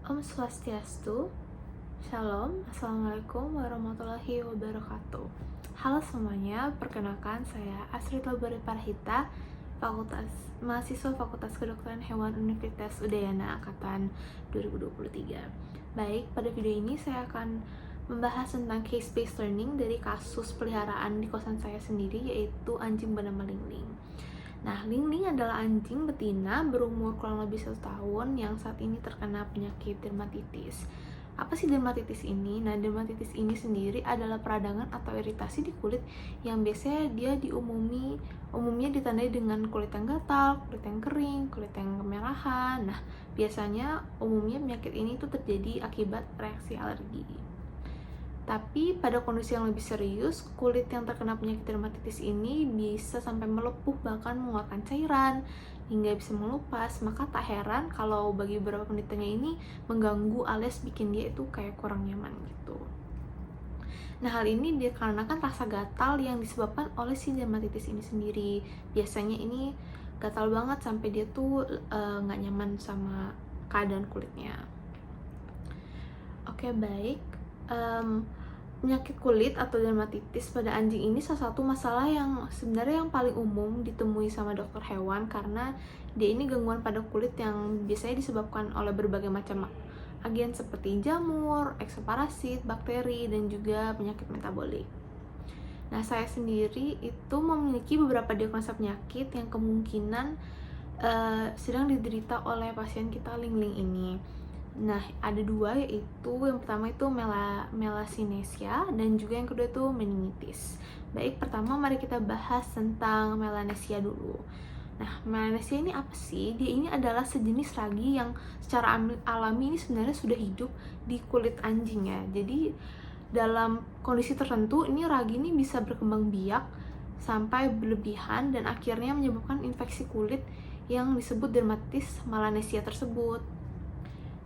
Om Swastiastu, Shalom, Assalamualaikum warahmatullahi wabarakatuh. Halo semuanya, perkenalkan saya Astrid Labari Parhita, mahasiswa Fakultas Kedokteran Hewan Universitas Udayana Angkatan 2023. Baik, pada video ini saya akan membahas tentang case-based learning dari kasus peliharaan di kosan saya sendiri, yaitu anjing bernama Ling Ling. Nah, Ling Ling adalah anjing betina berumur kurang lebih 1 tahun yang saat ini terkena penyakit dermatitis. Apa sih dermatitis ini? Nah, dermatitis ini sendiri adalah peradangan atau iritasi di kulit yang biasanya dia umumnya ditandai dengan kulit yang gatal, kulit yang kering, kulit yang kemerahan. Nah, biasanya umumnya penyakit ini tuh terjadi akibat reaksi alergi. Tapi pada kondisi yang lebih serius, kulit yang terkena penyakit dermatitis ini bisa sampai melepuh, bahkan mengeluarkan cairan hingga bisa melupas. Maka tak heran kalau bagi beberapa penderitaannya ini mengganggu alias bikin dia itu kayak kurang nyaman gitu. Nah, hal ini dikarenakan rasa gatal yang disebabkan oleh si dermatitis ini sendiri. Biasanya ini gatal banget sampai dia tuh nggak nyaman sama keadaan kulitnya. Oke, baik. Penyakit kulit atau dermatitis pada anjing ini salah satu masalah yang sebenarnya yang paling umum ditemui sama dokter hewan, karena dia ini gangguan pada kulit yang biasanya disebabkan oleh berbagai macam agen seperti jamur, eksoparasit, bakteri, dan juga penyakit metabolik. Nah, saya sendiri itu memiliki beberapa diagnosa penyakit yang kemungkinan sedang diderita oleh pasien kita Ling Ling ini. Nah, ada dua, yaitu yang pertama itu melasinesia dan juga yang kedua itu meningitis. Baik, pertama mari kita bahas tentang melanesia dulu. Nah, melanesia ini apa sih? Dia ini adalah sejenis ragi yang secara alami ini sebenarnya sudah hidup di kulit anjing ya. Jadi dalam kondisi tertentu ini ragi ini bisa berkembang biak sampai berlebihan dan akhirnya menyebabkan infeksi kulit yang disebut dermatitis melanesia tersebut.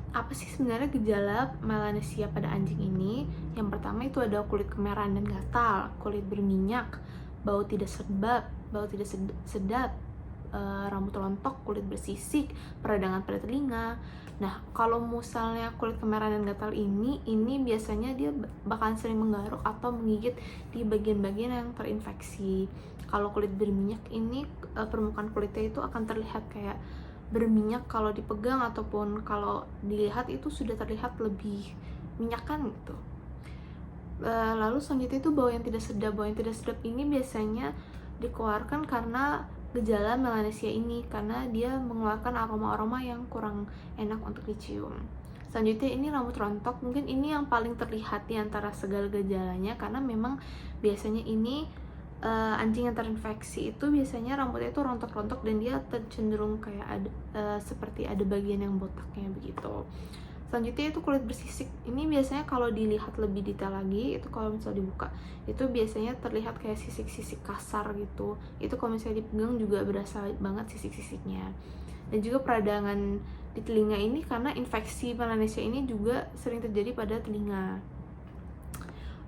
Apa sih sebenarnya gejala melanesia pada anjing ini? Yang pertama itu ada kulit kemerahan dan gatal, kulit berminyak, bau tidak sedap, rambut rontok, kulit bersisik, peradangan pada telinga. Nah, kalau misalnya kulit kemerahan dan gatal ini biasanya dia bakalan sering menggaruk atau menggigit di bagian-bagian yang terinfeksi. Kalau kulit berminyak ini permukaan kulitnya itu akan terlihat kayak berminyak kalau dipegang ataupun kalau dilihat itu sudah terlihat lebih minyakan gitu. Lalu selanjutnya itu bau yang tidak sedap. Bau yang tidak sedap ini biasanya dikeluarkan karena gejala melanesia ini, karena dia mengeluarkan aroma-aroma yang kurang enak untuk dicium. Selanjutnya ini rambut rontok, mungkin ini yang paling terlihat di antara segala gejalanya, karena memang biasanya ini anjing yang terinfeksi itu biasanya rambutnya itu rontok-rontok dan dia cenderung kayak ada seperti ada bagian yang botaknya begitu. Selanjutnya itu kulit bersisik. Ini biasanya kalau dilihat lebih detail lagi, itu kalau misalnya dibuka, itu biasanya terlihat kayak sisik-sisik kasar gitu. Itu kalau misalnya dipegang juga berasa banget sisik-sisiknya. Dan juga peradangan di telinga ini karena infeksi melanesia ini juga sering terjadi pada telinga.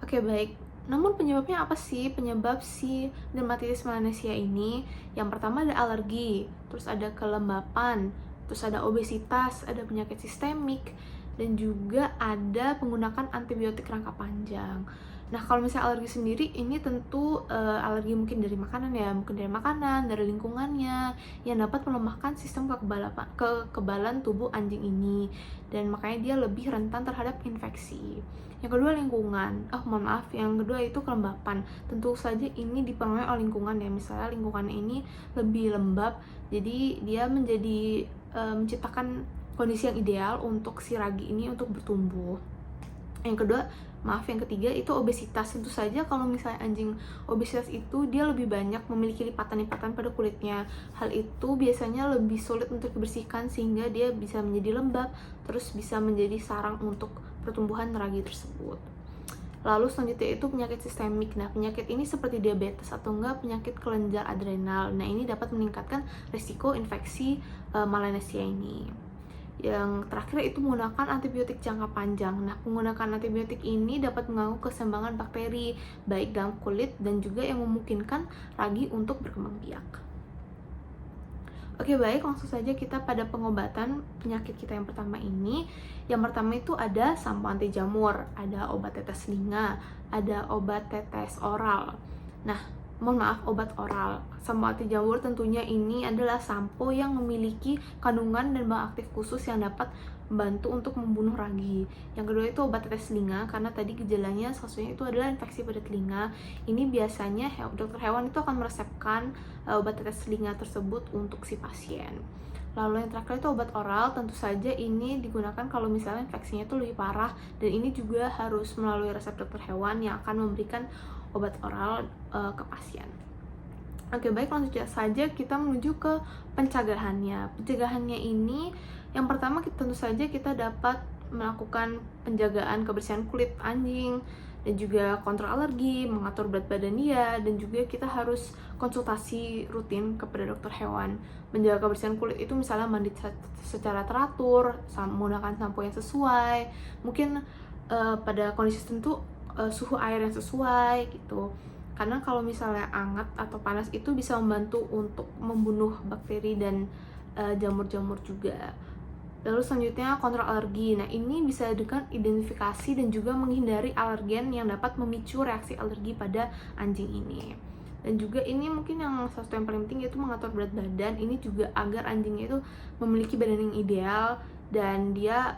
Oke, baik. Namun penyebabnya apa sih? Penyebab si dermatitis melanesia ini, yang pertama ada alergi, terus ada kelembapan, terus ada obesitas, ada penyakit sistemik, dan juga ada penggunaan antibiotik rangka panjang. Nah, kalau misalnya alergi sendiri, ini tentu alergi mungkin dari makanan ya, mungkin dari makanan, dari lingkungannya, yang dapat melemahkan sistem kekebalan tubuh anjing ini, dan makanya dia lebih rentan terhadap infeksi. Yang kedua lingkungan, yang kedua itu kelembapan. Tentu saja ini dipengaruhi oleh lingkungan ya, misalnya lingkungannya ini lebih lembab, jadi dia menjadi menciptakan kondisi yang ideal untuk si ragi ini untuk bertumbuh. Yang ketiga itu obesitas. Tentu saja kalau misalnya anjing obesitas itu dia lebih banyak memiliki lipatan-lipatan pada kulitnya. Hal itu biasanya lebih sulit untuk dibersihkan sehingga dia bisa menjadi lembab, terus bisa menjadi sarang untuk pertumbuhan ragi tersebut. Lalu selanjutnya itu penyakit sistemik. Nah, penyakit ini seperti diabetes atau enggak penyakit kelenjar adrenal. Nah, ini dapat meningkatkan risiko infeksi melanesia ini. Yang terakhir itu menggunakan antibiotik jangka panjang. Nah, penggunaan antibiotik ini dapat mengganggu keseimbangan bakteri baik dalam kulit dan juga yang memungkinkan ragi untuk berkembang biak. Oke baik, langsung saja kita pada pengobatan penyakit kita yang pertama ini. Yang pertama itu ada sampo anti jamur, ada obat tetes telinga, ada obat tetes oral. Nah, mohon maaf, obat oral. Sampo anti jamur tentunya ini adalah sampo yang memiliki kandungan dan bahan aktif khusus yang dapat membantu untuk membunuh ragi. Yang kedua itu obat tetes telinga, karena tadi gejalanya salah satunya itu adalah infeksi pada telinga. Ini biasanya dokter hewan itu akan meresepkan obat tetes telinga tersebut untuk si pasien. Lalu yang terakhir itu obat oral, tentu saja ini digunakan kalau misalnya infeksinya itu lebih parah, dan ini juga harus melalui resep dokter hewan yang akan memberikan obat oral ke pasien. Oke baik, langsung saja kita menuju ke pencegahannya. Pencegahannya ini yang pertama tentu saja kita dapat melakukan penjagaan kebersihan kulit anjing dan juga kontrol alergi, mengatur berat badan dia, dan juga kita harus konsultasi rutin kepada dokter hewan. Menjaga kebersihan kulit itu misalnya mandi secara teratur, menggunakan sampo yang sesuai, mungkin pada kondisi tertentu suhu air yang sesuai gitu. Karena kalau misalnya hangat atau panas itu bisa membantu untuk membunuh bakteri dan jamur-jamur juga. Lalu selanjutnya kontrol alergi. Nah, ini bisa dengan identifikasi dan juga menghindari alergen yang dapat memicu reaksi alergi pada anjing ini. Dan juga ini mungkin yang salah satu yang paling penting yaitu mengatur berat badan. Ini juga agar anjingnya itu memiliki badan yang ideal dan dia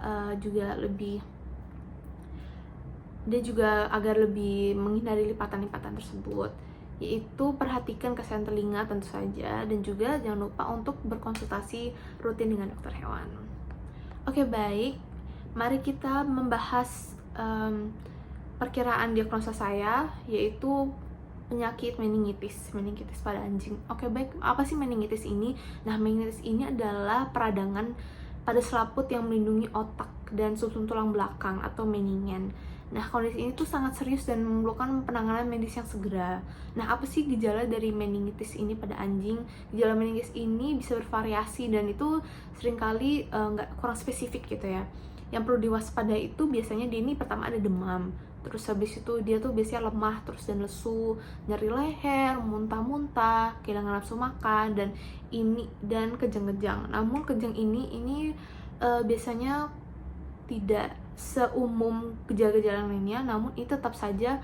juga agar lebih menghindari lipatan-lipatan tersebut. Yaitu perhatikan kesehatan telinga tentu saja, dan juga jangan lupa untuk berkonsultasi rutin dengan dokter hewan. Oke baik, mari kita membahas perkiraan diagnosa saya, yaitu penyakit meningitis pada anjing. Oke baik, apa sih meningitis ini? Nah, meningitis ini adalah peradangan pada selaput yang melindungi otak dan sumsum tulang belakang atau meningen. Nah, kondisi ini tuh sangat serius dan memerlukan penanganan medis yang segera. Nah, apa sih gejala dari meningitis ini pada anjing? Gejala meningitis ini bisa bervariasi dan itu seringkali kurang spesifik gitu ya. Yang perlu diwaspadai itu biasanya dia ini pertama ada demam, terus habis itu dia tuh biasanya lemah terus dan lesu, nyeri leher, muntah-muntah, kehilangan nafsu makan, dan kejang-kejang. Namun kejang ini biasanya tidak seumum gejala-gejala lainnya, namun itu tetap saja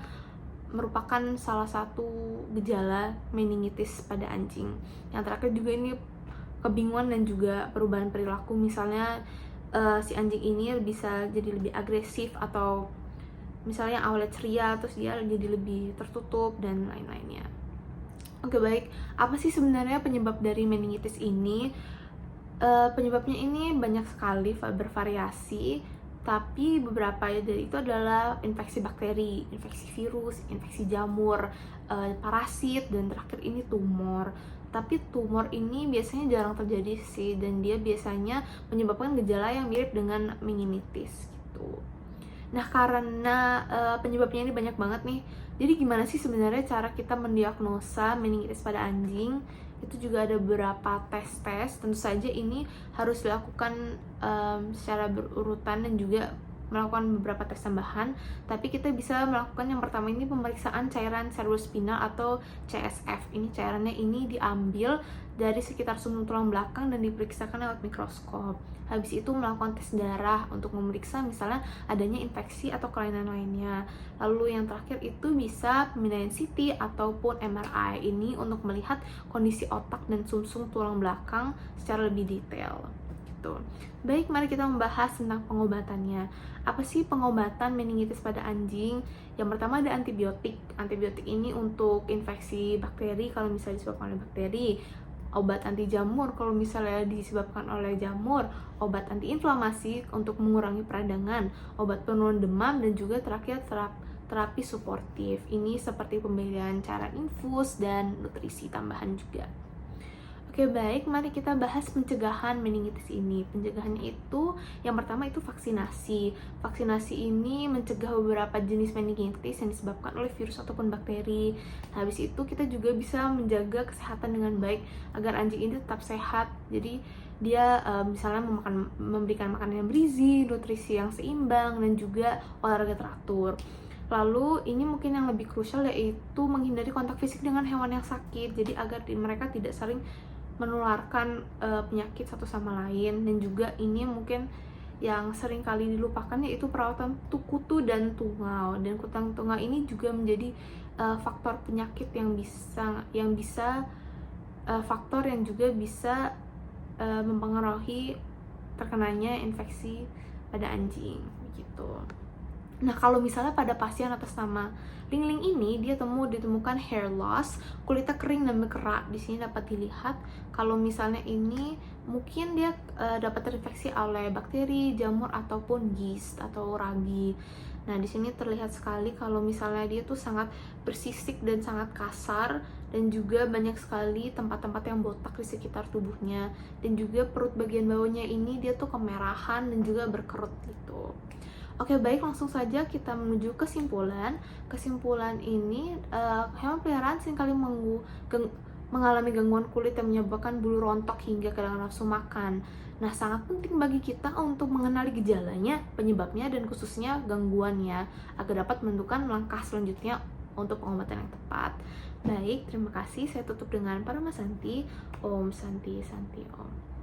merupakan salah satu gejala meningitis pada anjing. Yang terakhir juga ini kebingungan dan juga perubahan perilaku, misalnya si anjing ini bisa jadi lebih agresif, atau misalnya awalnya ceria terus dia jadi lebih tertutup dan lain-lainnya. Oke baik, apa sih sebenarnya penyebab dari meningitis ini? Penyebabnya ini banyak sekali, bervariasi, tapi beberapa dari itu adalah infeksi bakteri, infeksi virus, infeksi jamur, parasit, dan terakhir ini tumor. Tapi tumor ini biasanya jarang terjadi sih, dan dia biasanya menyebabkan gejala yang mirip dengan meningitis gitu. Nah, karena penyebabnya ini banyak banget nih, jadi gimana sih sebenarnya cara kita mendiagnosa meningitis pada anjing? Itu juga ada beberapa tes. Tentu saja ini harus dilakukan secara berurutan dan juga melakukan beberapa tes tambahan. Tapi kita bisa melakukan yang pertama ini pemeriksaan cairan cerebrospinal atau CSF. Ini cairannya ini diambil dari sekitar sumsum tulang belakang dan diperiksakan lewat mikroskop. Habis itu melakukan tes darah untuk memeriksa misalnya adanya infeksi atau kelainan lainnya. Lalu yang terakhir itu bisa pemindaian CT ataupun MRI, ini untuk melihat kondisi otak dan sumsum tulang belakang secara lebih detail gitu. Baik, mari kita membahas tentang pengobatannya. Apa sih pengobatan meningitis pada anjing? Yang pertama ada antibiotik. Antibiotik ini untuk infeksi bakteri kalau misalnya disebabkan oleh bakteri. Obat anti jamur kalau misalnya disebabkan oleh jamur, obat antiinflamasi untuk mengurangi peradangan, obat penurun demam, dan juga terakhir terapi suportif. Ini seperti pemberian cairan infus dan nutrisi tambahan juga. Oke baik, mari kita bahas pencegahan meningitis ini. Pencegahannya itu yang pertama itu vaksinasi. Vaksinasi ini mencegah beberapa jenis meningitis yang disebabkan oleh virus ataupun bakteri. Habis itu kita juga bisa menjaga kesehatan dengan baik agar anjing ini tetap sehat. Jadi dia misalnya memberikan makanan yang bergizi, nutrisi yang seimbang, dan juga olahraga teratur. Lalu ini mungkin yang lebih krusial yaitu menghindari kontak fisik dengan hewan yang sakit. Jadi agar mereka tidak saling menularkan penyakit satu sama lain. Dan juga ini mungkin yang sering kali dilupakan yaitu perawatan kutu dan tungau. Dan kutu dan tungau ini juga menjadi faktor penyakit yang bisa faktor yang juga bisa mempengaruhi terkenanya infeksi pada anjing begitu. Nah, kalau misalnya pada pasien atas nama Ling Ling ini dia ditemukan hair loss, kulitnya kering dan berkerak. Di sini dapat dilihat kalau misalnya ini mungkin dia dapat terinfeksi oleh bakteri, jamur ataupun yeast atau rabi. Nah, di sini terlihat sekali kalau misalnya dia tuh sangat bersisik dan sangat kasar, dan juga banyak sekali tempat-tempat yang botak di sekitar tubuhnya, dan juga perut bagian bawahnya ini dia tuh kemerahan dan juga berkerut gitu. Oke, baik, langsung saja kita menuju kesimpulan. Kesimpulan ini, hewan peliharaan seringkali mengalami gangguan kulit yang menyebabkan bulu rontok hingga kehilangan nafsu makan. Nah, sangat penting bagi kita untuk mengenali gejalanya, penyebabnya, dan khususnya gangguannya, agar dapat menentukan langkah selanjutnya untuk pengobatan yang tepat. Baik, terima kasih. Saya tutup dengan Paramasanti. Om Santi Santi Om.